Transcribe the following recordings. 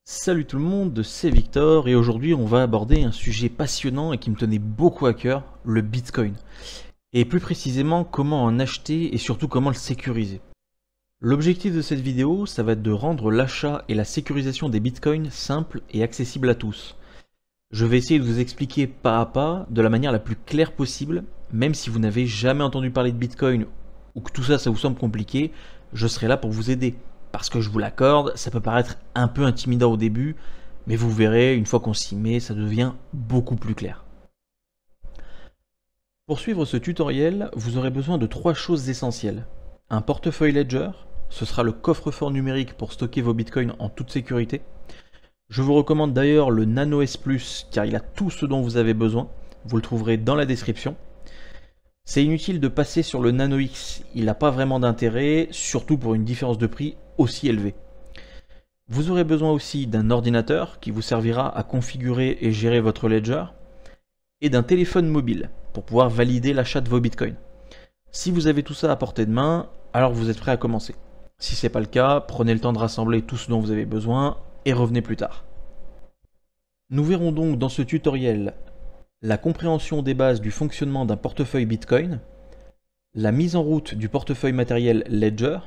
Salut tout le monde, c'est Victor et aujourd'hui on va aborder un sujet passionnant et qui me tenait beaucoup à cœur, le Bitcoin. Et plus précisément comment en acheter et surtout comment le sécuriser. L'objectif de cette vidéo, ça va être de rendre l'achat et la sécurisation des Bitcoins simples et accessibles à tous. Je vais essayer de vous expliquer pas à pas, de la manière la plus claire possible, même si vous n'avez jamais entendu parler de Bitcoin ou que tout ça vous semble compliqué, je serai là pour vous aider. Parce que je vous l'accorde, ça peut paraître un peu intimidant au début, mais vous verrez, une fois qu'on s'y met, ça devient beaucoup plus clair. Pour suivre ce tutoriel, vous aurez besoin de 3 choses essentielles. Un portefeuille Ledger, ce sera le coffre-fort numérique pour stocker vos bitcoins en toute sécurité. Je vous recommande d'ailleurs le Nano S Plus car il a tout ce dont vous avez besoin, vous le trouverez dans la description. C'est inutile de passer sur le Nano X, il n'a pas vraiment d'intérêt, surtout pour une différence de prix aussi élevée. Vous aurez besoin aussi d'un ordinateur qui vous servira à configurer et gérer votre ledger, et d'un téléphone mobile pour pouvoir valider l'achat de vos bitcoins. Si vous avez tout ça à portée de main, alors vous êtes prêt à commencer. Si ce n'est pas le cas, prenez le temps de rassembler tout ce dont vous avez besoin et revenez plus tard. Nous verrons donc dans ce tutoriel la compréhension des bases du fonctionnement d'un portefeuille Bitcoin, la mise en route du portefeuille matériel Ledger,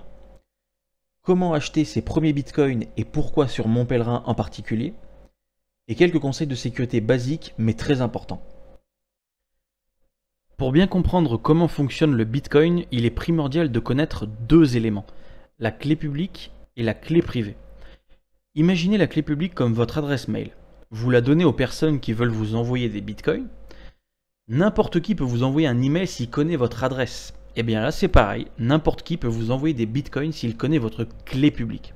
comment acheter ses premiers bitcoins et pourquoi sur Mon Pèlerin en particulier, et quelques conseils de sécurité basiques mais très importants. Pour bien comprendre comment fonctionne le bitcoin, il est primordial de connaître deux éléments, la clé publique et la clé privée. Imaginez la clé publique comme votre adresse mail. Vous la donnez aux personnes qui veulent vous envoyer des bitcoins. N'importe qui peut vous envoyer un email s'il connaît votre adresse. Et bien là c'est pareil, n'importe qui peut vous envoyer des bitcoins s'il connaît votre clé publique.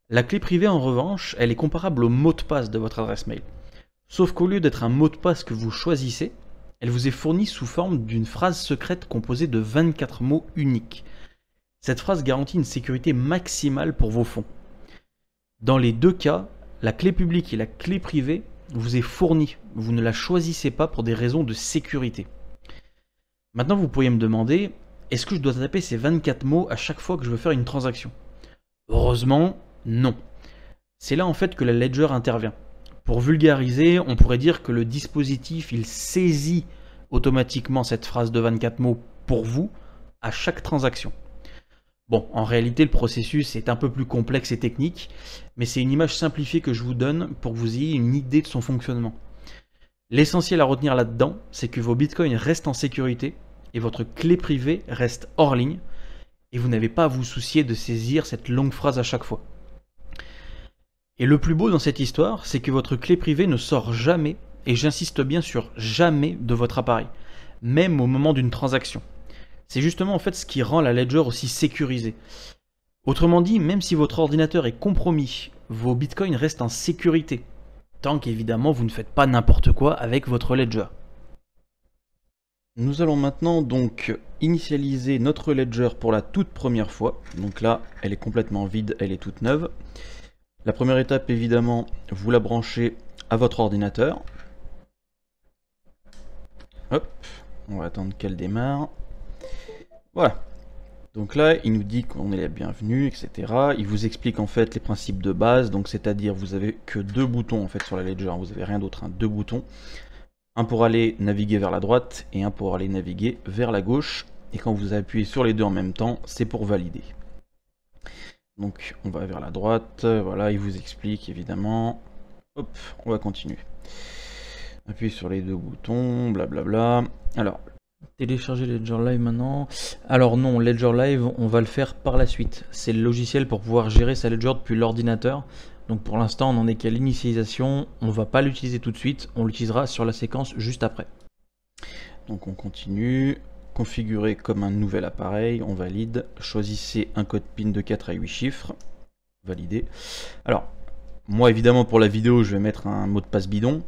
La clé privée en revanche, elle est comparable au mot de passe de votre adresse mail. Sauf qu'au lieu d'être un mot de passe que vous choisissez, elle vous est fournie sous forme d'une phrase secrète composée de 24 mots uniques. Cette phrase garantit une sécurité maximale pour vos fonds. Dans les deux cas, la clé publique et la clé privée vous est fournie. Vous ne la choisissez pas pour des raisons de sécurité. Maintenant, vous pourriez me demander, est-ce que je dois taper ces 24 mots à chaque fois que je veux faire une transaction? Heureusement, non. C'est là en fait que la Ledger intervient. Pour vulgariser, on pourrait dire que le dispositif, il saisit automatiquement cette phrase de 24 mots pour vous à chaque transaction. Bon, en réalité, le processus est un peu plus complexe et technique, mais c'est une image simplifiée que je vous donne pour que vous ayez une idée de son fonctionnement. L'essentiel à retenir là-dedans, c'est que vos bitcoins restent en sécurité et votre clé privée reste hors ligne, et vous n'avez pas à vous soucier de saisir cette longue phrase à chaque fois. Et le plus beau dans cette histoire, c'est que votre clé privée ne sort jamais, et j'insiste bien sur jamais, de votre appareil, même au moment d'une transaction. C'est justement en fait ce qui rend la Ledger aussi sécurisée. Autrement dit, même si votre ordinateur est compromis, vos bitcoins restent en sécurité, tant qu'évidemment vous ne faites pas n'importe quoi avec votre Ledger. Nous allons maintenant donc initialiser notre Ledger pour la toute première fois. Donc là, elle est complètement vide, elle est toute neuve. La première étape, évidemment, vous la branchez à votre ordinateur. Hop, on va attendre qu'elle démarre. Voilà. Donc là, il nous dit qu'on est la bienvenue, etc. Il vous explique en fait les principes de base, donc c'est-à-dire vous avez que deux boutons en fait sur la Ledger, vous avez rien d'autre, hein, deux boutons. Un pour aller naviguer vers la droite et un pour aller naviguer vers la gauche. Et quand vous appuyez sur les deux en même temps, c'est pour valider. Donc on va vers la droite, voilà, il vous explique évidemment. Hop, on va continuer. Appuyez sur les deux boutons, blablabla. Alors, télécharger Ledger Live maintenant. Alors non, Ledger Live, on va le faire par la suite. C'est le logiciel pour pouvoir gérer sa Ledger depuis l'ordinateur. Donc pour l'instant, on n'en est qu'à l'initialisation. On ne va pas l'utiliser tout de suite. On l'utilisera sur la séquence juste après. Donc on continue. Configurer comme un nouvel appareil. On valide. Choisissez un code PIN de 4 à 8 chiffres. Valider. Alors, moi évidemment pour la vidéo, je vais mettre un mot de passe bidon.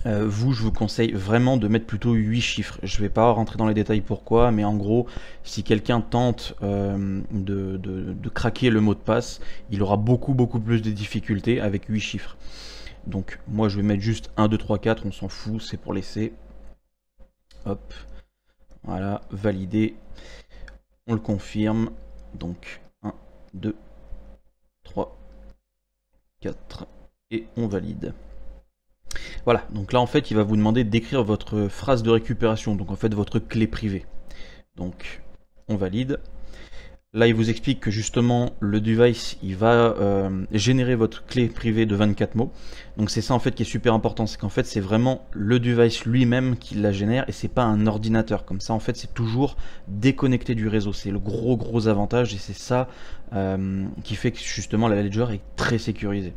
Vous, je vous conseille vraiment de mettre plutôt 8 chiffres. Je ne vais pas rentrer dans les détails pourquoi, mais en gros, si quelqu'un tente de craquer le mot de passe, il aura beaucoup plus de difficultés avec 8 chiffres. Donc moi je vais mettre juste 1, 2, 3, 4, on s'en fout, c'est pour laisser. Hop, voilà, valider. On le confirme. Donc 1, 2, 3, 4 et on valide. Voilà, donc là en fait il va vous demander d'écrire votre phrase de récupération, donc en fait votre clé privée. Donc on valide. Là il vous explique que justement le device il va générer votre clé privée de 24 mots. Donc c'est ça en fait qui est super important, c'est qu'en fait c'est vraiment le device lui-même qui la génère et c'est pas un ordinateur. Comme ça en fait c'est toujours déconnecté du réseau, c'est le gros avantage et c'est ça qui fait que justement la Ledger est très sécurisée.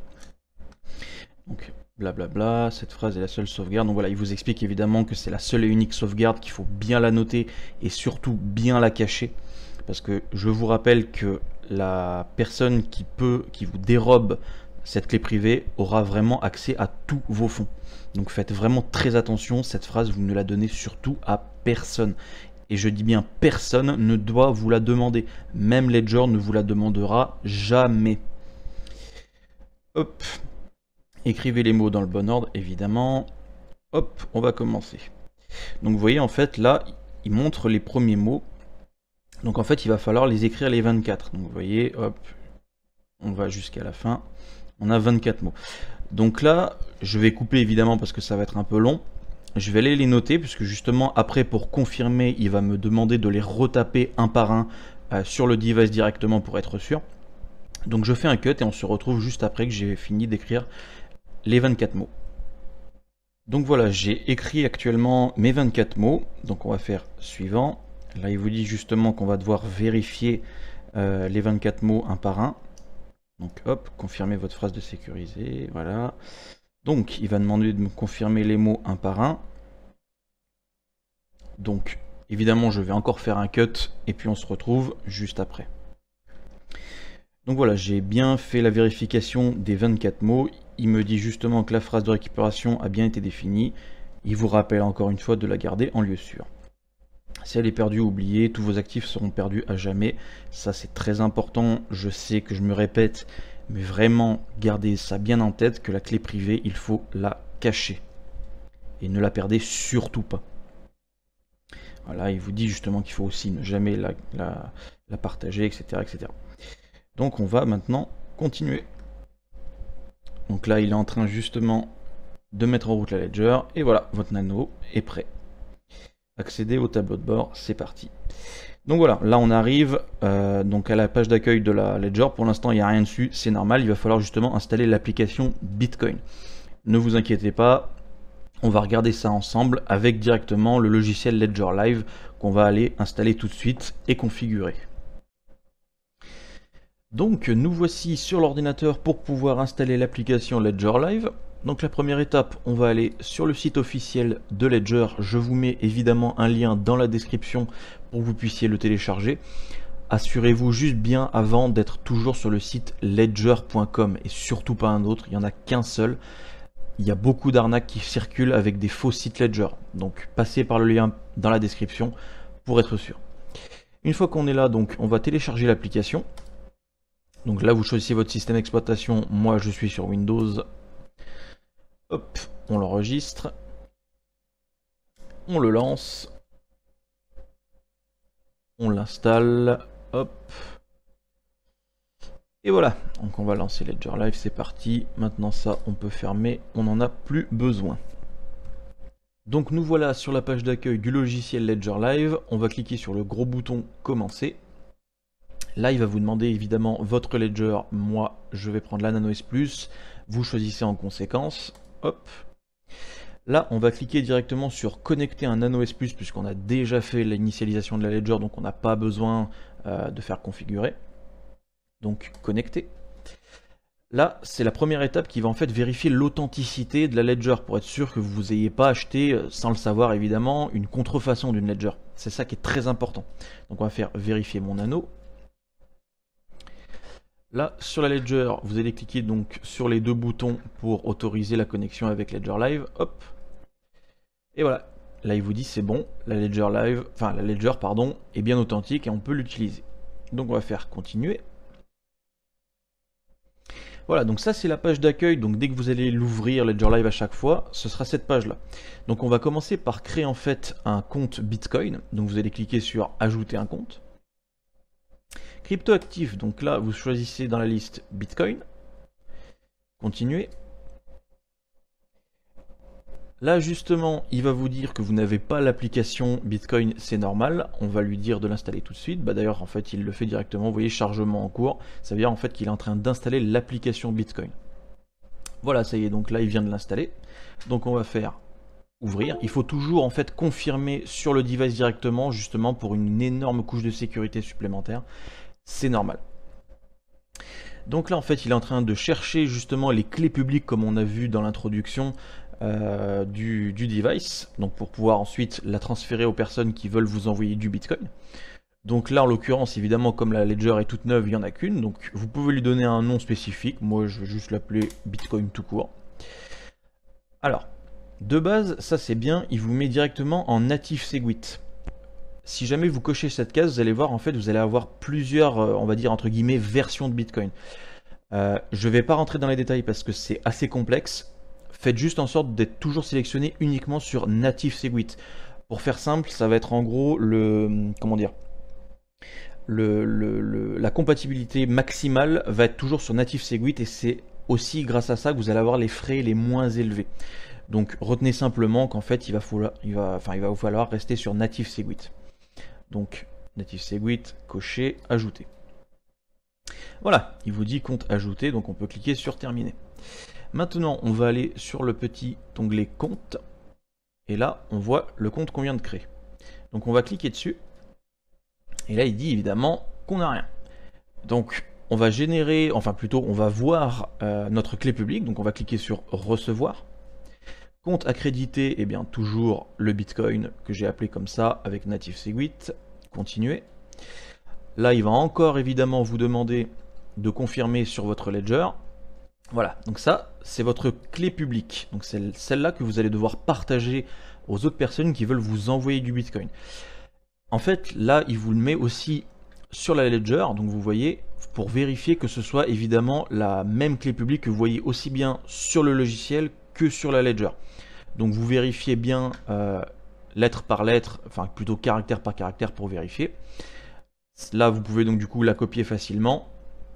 Donc blablabla, cette phrase est la seule sauvegarde. Donc voilà, il vous explique évidemment que c'est la seule et unique sauvegarde, qu'il faut bien la noter et surtout bien la cacher. Parce que je vous rappelle que la personne qui vous dérobe cette clé privée aura vraiment accès à tous vos fonds. Donc faites vraiment très attention, cette phrase vous ne la donnez surtout à personne. Et je dis bien personne ne doit vous la demander. Même Ledger ne vous la demandera jamais. Hop. Écrivez les mots dans le bon ordre, évidemment. Hop, on va commencer. Donc vous voyez, en fait, là, il montre les premiers mots. Donc en fait, il va falloir les écrire les 24. Donc vous voyez, hop, on va jusqu'à la fin. On a 24 mots. Donc là, je vais couper évidemment parce que ça va être un peu long. Je vais aller les noter, puisque justement, après, pour confirmer, il va me demander de les retaper un par un sur le device directement pour être sûr. Donc je fais un cut et on se retrouve juste après que j'ai fini d'écrire les 24 mots. Donc voilà, j'ai écrit actuellement mes 24 mots. Donc on va faire suivant. Là, il vous dit justement qu'on va devoir vérifier les 24 mots un par un. Donc hop, confirmez votre phrase de sécuriser. Voilà. Donc il va demander de me confirmer les mots un par un. Donc évidemment, je vais encore faire un cut et puis on se retrouve juste après. Donc voilà, j'ai bien fait la vérification des 24 mots. Il me dit justement que la phrase de récupération a bien été définie. Il vous rappelle encore une fois de la garder en lieu sûr. Si elle est perdue ou oubliée, tous vos actifs seront perdus à jamais. Ça c'est très important, je sais que je me répète, mais vraiment gardez ça bien en tête que la clé privée, il faut la cacher. Et ne la perdez surtout pas. Voilà, il vous dit justement qu'il faut aussi ne jamais la partager, etc., etc. Donc on va maintenant continuer. Donc là il est en train justement de mettre en route la Ledger, et voilà, votre nano est prêt. Accéder au tableau de bord, c'est parti. Donc voilà, là on arrive donc à la page d'accueil de la Ledger. Pour l'instant il n'y a rien dessus, c'est normal, il va falloir justement installer l'application Bitcoin. Ne vous inquiétez pas, on va regarder ça ensemble avec directement le logiciel Ledger Live qu'on va aller installer tout de suite et configurer. Donc nous voici sur l'ordinateur pour pouvoir installer l'application Ledger Live. Donc la première étape, on va aller sur le site officiel de Ledger. Je vous mets évidemment un lien dans la description pour que vous puissiez le télécharger. Assurez-vous juste bien avant d'être toujours sur le site ledger.com et surtout pas un autre, il n'y en a qu'un seul. Il y a beaucoup d'arnaques qui circulent avec des faux sites Ledger. Donc passez par le lien dans la description pour être sûr. Une fois qu'on est là, donc on va télécharger l'application. Donc là, vous choisissez votre système d'exploitation. Moi, je suis sur Windows. Hop, on l'enregistre. On le lance. On l'installe. Hop. Et voilà. Donc on va lancer Ledger Live, c'est parti. Maintenant ça, on peut fermer. On n'en a plus besoin. Donc nous voilà sur la page d'accueil du logiciel Ledger Live. On va cliquer sur le gros bouton Commencer. Là, il va vous demander évidemment votre Ledger. Moi, je vais prendre la Nano S+. Vous choisissez en conséquence. Hop. Là, on va cliquer directement sur connecter un Nano S+, puisqu'on a déjà fait l'initialisation de la Ledger, donc on n'a pas besoin de faire configurer. Donc, connecter. Là, c'est la première étape qui va en fait vérifier l'authenticité de la Ledger pour être sûr que vous n'ayez pas acheté, sans le savoir évidemment, une contrefaçon d'une Ledger. C'est ça qui est très important. Donc, on va faire vérifier mon Nano. Là, sur la Ledger, vous allez cliquer donc sur les deux boutons pour autoriser la connexion avec Ledger Live. Hop. Et voilà. Là, il vous dit c'est bon, la Ledger Live, enfin la Ledger pardon, est bien authentique et on peut l'utiliser. Donc on va faire continuer. Voilà, donc ça c'est la page d'accueil. Donc dès que vous allez l'ouvrir Ledger Live à chaque fois, ce sera cette page là. Donc on va commencer par créer en fait un compte Bitcoin. Donc vous allez cliquer sur ajouter un compte. Cryptoactif, donc là vous choisissez dans la liste Bitcoin. Continuez. Là justement, il va vous dire que vous n'avez pas l'application Bitcoin, c'est normal. On va lui dire de l'installer tout de suite. Bah, d'ailleurs, en fait, il le fait directement. Vous voyez, chargement en cours. Ça veut dire en fait qu'il est en train d'installer l'application Bitcoin. Voilà, ça y est. Donc là, il vient de l'installer. Donc on va faire ouvrir. Il faut toujours en fait confirmer sur le device directement, justement pour une énorme couche de sécurité supplémentaire. C'est normal. Donc là, en fait, il est en train de chercher justement les clés publiques comme on a vu dans l'introduction. Du device, donc pour pouvoir ensuite la transférer aux personnes qui veulent vous envoyer du Bitcoin. Donc là en l'occurrence évidemment comme la Ledger est toute neuve, il n'y en a qu'une, donc vous pouvez lui donner un nom spécifique. Moi je vais juste l'appeler Bitcoin tout court. Alors de base ça c'est bien, il vous met directement en native Segwit. Si jamais vous cochez cette case, vous allez voir en fait vous allez avoir plusieurs on va dire entre guillemets versions de Bitcoin. Je vais pas rentrer dans les détails parce que c'est assez complexe. Faites juste en sorte d'être toujours sélectionné uniquement sur Native Segwit. Pour faire simple, ça va être en gros la compatibilité maximale va être toujours sur Native Segwit et c'est aussi grâce à ça que vous allez avoir les frais les moins élevés. Donc retenez simplement qu'en fait il va vous falloir rester sur Native Segwit. Donc Native Segwit, cocher, ajouter. Voilà, il vous dit compte ajouté, donc on peut cliquer sur terminer. Maintenant, on va aller sur le petit onglet compte. Et là, on voit le compte qu'on vient de créer. Donc on va cliquer dessus. Et là, il dit évidemment qu'on n'a rien. Donc on va générer, enfin plutôt, on va voir notre clé publique. Donc on va cliquer sur recevoir. Compte accrédité, et bien toujours le Bitcoin que j'ai appelé comme ça avec Native Segwit. Continuer. Là, il va encore évidemment vous demander de confirmer sur votre Ledger. Voilà, donc ça, c'est votre clé publique. Donc c'est celle-là que vous allez devoir partager aux autres personnes qui veulent vous envoyer du Bitcoin. En fait, là, il vous le met aussi sur la Ledger. Donc vous voyez, pour vérifier que ce soit évidemment la même clé publique que vous voyez aussi bien sur le logiciel que sur la Ledger. Donc vous vérifiez bien lettre par lettre, enfin plutôt caractère par caractère pour vérifier. Là, vous pouvez donc du coup la copier facilement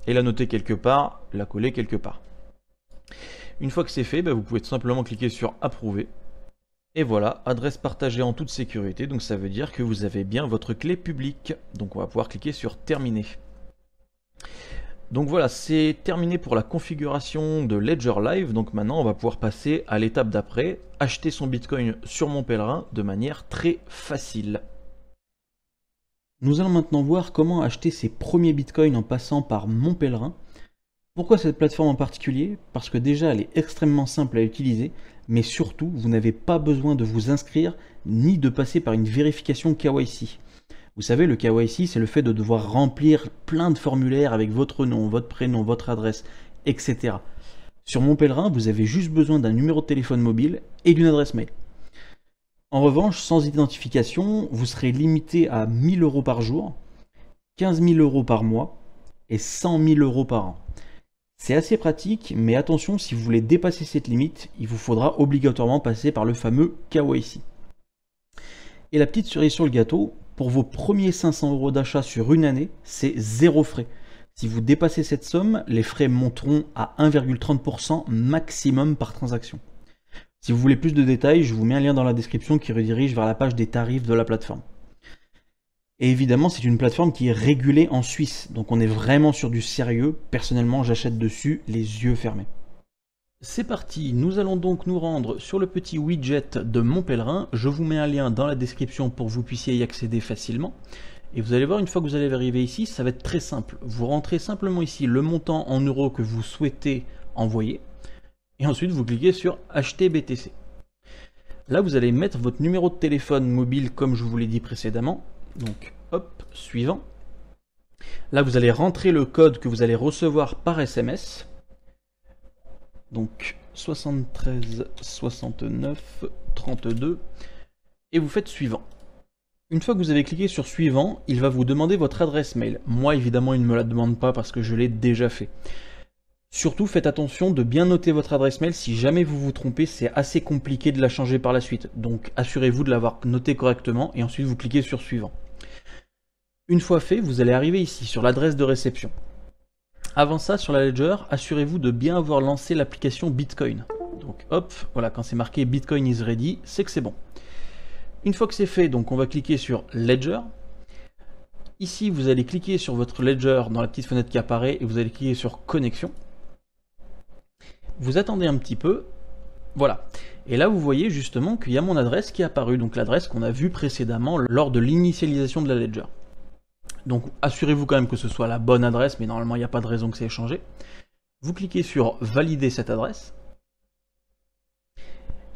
et la noter quelque part, la coller quelque part. Une fois que c'est fait, vous pouvez tout simplement cliquer sur approuver. Et voilà, adresse partagée en toute sécurité. Donc ça veut dire que vous avez bien votre clé publique. Donc on va pouvoir cliquer sur terminer. Donc voilà, c'est terminé pour la configuration de Ledger Live. Donc maintenant on va pouvoir passer à l'étape d'après, acheter son Bitcoin sur Mon Pèlerin de manière très facile. Nous allons maintenant voir comment acheter ses premiers Bitcoins en passant par Mon Pèlerin. Pourquoi cette plateforme en particulier? Parce que déjà elle est extrêmement simple à utiliser, mais surtout vous n'avez pas besoin de vous inscrire ni de passer par une vérification KYC. Vous savez, le KYC c'est le fait de devoir remplir plein de formulaires avec votre nom, votre prénom, votre adresse, etc. Sur Mon Pèlerin, vous avez juste besoin d'un numéro de téléphone mobile et d'une adresse mail. En revanche, sans identification, vous serez limité à 1000 € par jour, 15 000 € par mois et 100 000 € par an. C'est assez pratique, mais attention, si vous voulez dépasser cette limite, il vous faudra obligatoirement passer par le fameux KYC. Et la petite cerise sur le gâteau, pour vos premiers 500 € d'achat sur une année, c'est 0 frais. Si vous dépassez cette somme, les frais monteront à 1,30% maximum par transaction. Si vous voulez plus de détails, je vous mets un lien dans la description qui redirige vers la page des tarifs de la plateforme. Et évidemment, c'est une plateforme qui est régulée en Suisse, donc on est vraiment sur du sérieux. Personnellement, j'achète dessus les yeux fermés. C'est parti, nous allons donc nous rendre sur le petit widget de Mon Pèlerin. Je vous mets un lien dans la description pour que vous puissiez y accéder facilement. Et vous allez voir, une fois que vous allez arriver ici, ça va être très simple. Vous rentrez simplement ici le montant en euros que vous souhaitez envoyer. Et ensuite, vous cliquez sur Acheter BTC. Là, vous allez mettre votre numéro de téléphone mobile comme je vous l'ai dit précédemment. Donc, hop, suivant. Là, vous allez rentrer le code que vous allez recevoir par SMS. Donc, 73 69 32. Et vous faites suivant. Une fois que vous avez cliqué sur suivant, il va vous demander votre adresse mail. Moi, évidemment, il ne me la demande pas parce que je l'ai déjà fait. Surtout, faites attention de bien noter votre adresse mail. Si jamais vous vous trompez, c'est assez compliqué de la changer par la suite. Donc, assurez-vous de l'avoir noté correctement et ensuite vous cliquez sur suivant. Une fois fait, vous allez arriver ici sur l'adresse de réception. Avant ça, sur la Ledger, assurez-vous de bien avoir lancé l'application Bitcoin. Donc hop, voilà, quand c'est marqué Bitcoin is ready, c'est que c'est bon. Une fois que c'est fait, donc on va cliquer sur Ledger. Ici, vous allez cliquer sur votre Ledger dans la petite fenêtre qui apparaît et vous allez cliquer sur Connexion. Vous attendez un petit peu, voilà. Et là, vous voyez justement qu'il y a mon adresse qui est apparue, donc l'adresse qu'on a vue précédemment lors de l'initialisation de la Ledger. Donc assurez-vous quand même que ce soit la bonne adresse, mais normalement il n'y a pas de raison que ça ait changé. Vous cliquez sur Valider cette adresse.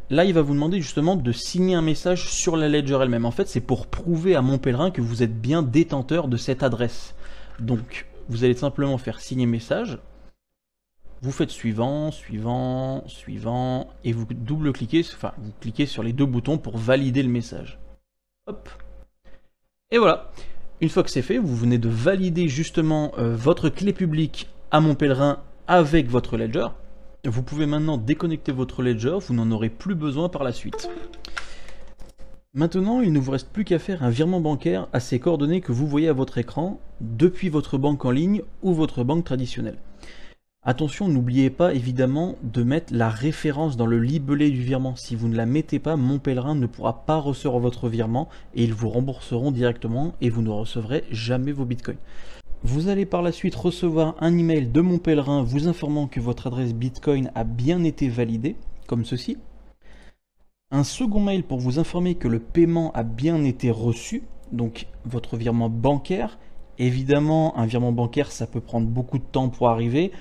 Là, il va vous demander justement de signer un message sur la Ledger elle-même. En fait, c'est pour prouver à mon pèlerin que vous êtes bien détenteur de cette adresse. Donc, vous allez simplement faire signer message. Vous faites suivant, suivant, suivant, et vous double-cliquez, enfin, vous cliquez sur les deux boutons pour valider le message. Hop. Et voilà. Une fois que c'est fait, vous venez de valider justement votre clé publique à mon pèlerin avec votre Ledger. Vous pouvez maintenant déconnecter votre Ledger, vous n'en aurez plus besoin par la suite. Maintenant, il ne vous reste plus qu'à faire un virement bancaire à ces coordonnées que vous voyez à votre écran depuis votre banque en ligne ou votre banque traditionnelle. Attention, n'oubliez pas évidemment de mettre la référence dans le libellé du virement. Si vous ne la mettez pas, mon pèlerin ne pourra pas recevoir votre virement et ils vous rembourseront directement et vous ne recevrez jamais vos bitcoins. Vous allez par la suite recevoir un email de mon pèlerin vous informant que votre adresse Bitcoin a bien été validée, comme ceci. Un second mail pour vous informer que le paiement a bien été reçu, donc votre virement bancaire. Évidemment, un virement bancaire, ça peut prendre beaucoup de temps pour arriver.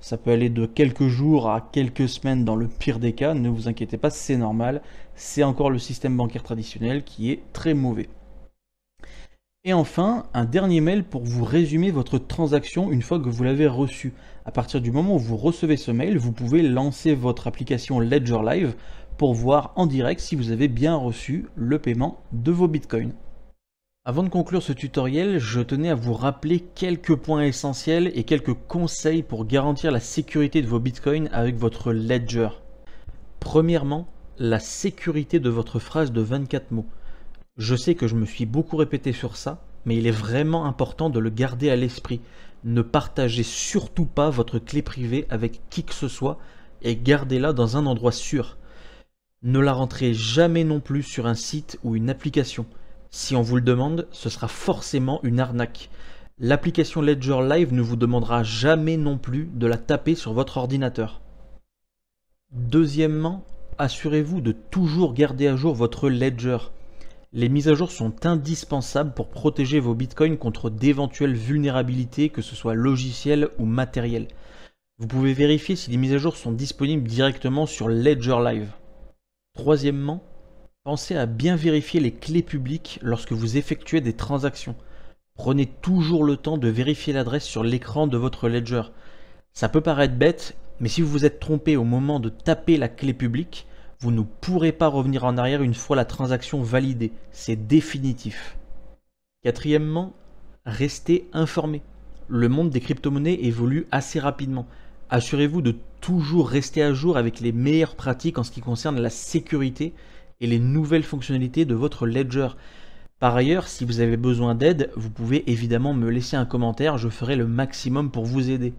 Ça peut aller de quelques jours à quelques semaines dans le pire des cas. Ne vous inquiétez pas, c'est normal. C'est encore le système bancaire traditionnel qui est très mauvais. Et enfin, un dernier mail pour vous résumer votre transaction une fois que vous l'avez reçu. À partir du moment où vous recevez ce mail, vous pouvez lancer votre application Ledger Live pour voir en direct si vous avez bien reçu le paiement de vos bitcoins. Avant de conclure ce tutoriel, je tenais à vous rappeler quelques points essentiels et quelques conseils pour garantir la sécurité de vos bitcoins avec votre Ledger. Premièrement, la sécurité de votre phrase de 24 mots. Je sais que je me suis beaucoup répété sur ça, mais il est vraiment important de le garder à l'esprit. Ne partagez surtout pas votre clé privée avec qui que ce soit et gardez-la dans un endroit sûr. Ne la rentrez jamais non plus sur un site ou une application. Si on vous le demande, ce sera forcément une arnaque. L'application Ledger Live ne vous demandera jamais non plus de la taper sur votre ordinateur. Deuxièmement, assurez-vous de toujours garder à jour votre Ledger. Les mises à jour sont indispensables pour protéger vos bitcoins contre d'éventuelles vulnérabilités, que ce soit logicielles ou matérielles. Vous pouvez vérifier si les mises à jour sont disponibles directement sur Ledger Live. Troisièmement, pensez à bien vérifier les clés publiques lorsque vous effectuez des transactions. Prenez toujours le temps de vérifier l'adresse sur l'écran de votre Ledger. Ça peut paraître bête, mais si vous vous êtes trompé au moment de taper la clé publique, vous ne pourrez pas revenir en arrière une fois la transaction validée. C'est définitif. Quatrièmement, restez informé. Le monde des crypto-monnaies évolue assez rapidement. Assurez-vous de toujours rester à jour avec les meilleures pratiques en ce qui concerne la sécurité et les nouvelles fonctionnalités de votre Ledger. Par ailleurs, si vous avez besoin d'aide, vous pouvez évidemment me laisser un commentaire, je ferai le maximum pour vous aider.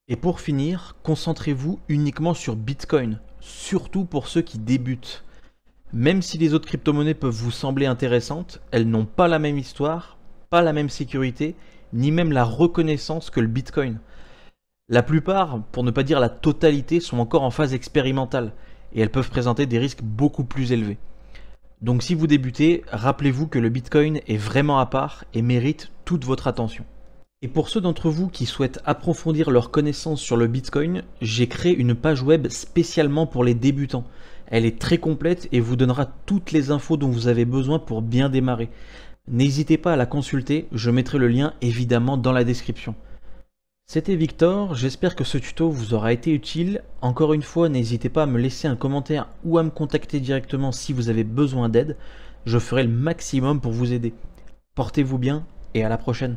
Et pour finir, concentrez-vous uniquement sur Bitcoin, surtout pour ceux qui débutent. Même si les autres crypto-monnaies peuvent vous sembler intéressantes, elles n'ont pas la même histoire, pas la même sécurité, ni même la reconnaissance que le Bitcoin. La plupart, pour ne pas dire la totalité, sont encore en phase expérimentale et elles peuvent présenter des risques beaucoup plus élevés. Donc si vous débutez, rappelez-vous que le Bitcoin est vraiment à part et mérite toute votre attention. Et pour ceux d'entre vous qui souhaitent approfondir leurs connaissances sur le Bitcoin, j'ai créé une page web spécialement pour les débutants. Elle est très complète et vous donnera toutes les infos dont vous avez besoin pour bien démarrer. N'hésitez pas à la consulter, je mettrai le lien évidemment dans la description. C'était Victor, j'espère que ce tuto vous aura été utile. Encore une fois, n'hésitez pas à me laisser un commentaire ou à me contacter directement si vous avez besoin d'aide. Je ferai le maximum pour vous aider. Portez-vous bien et à la prochaine.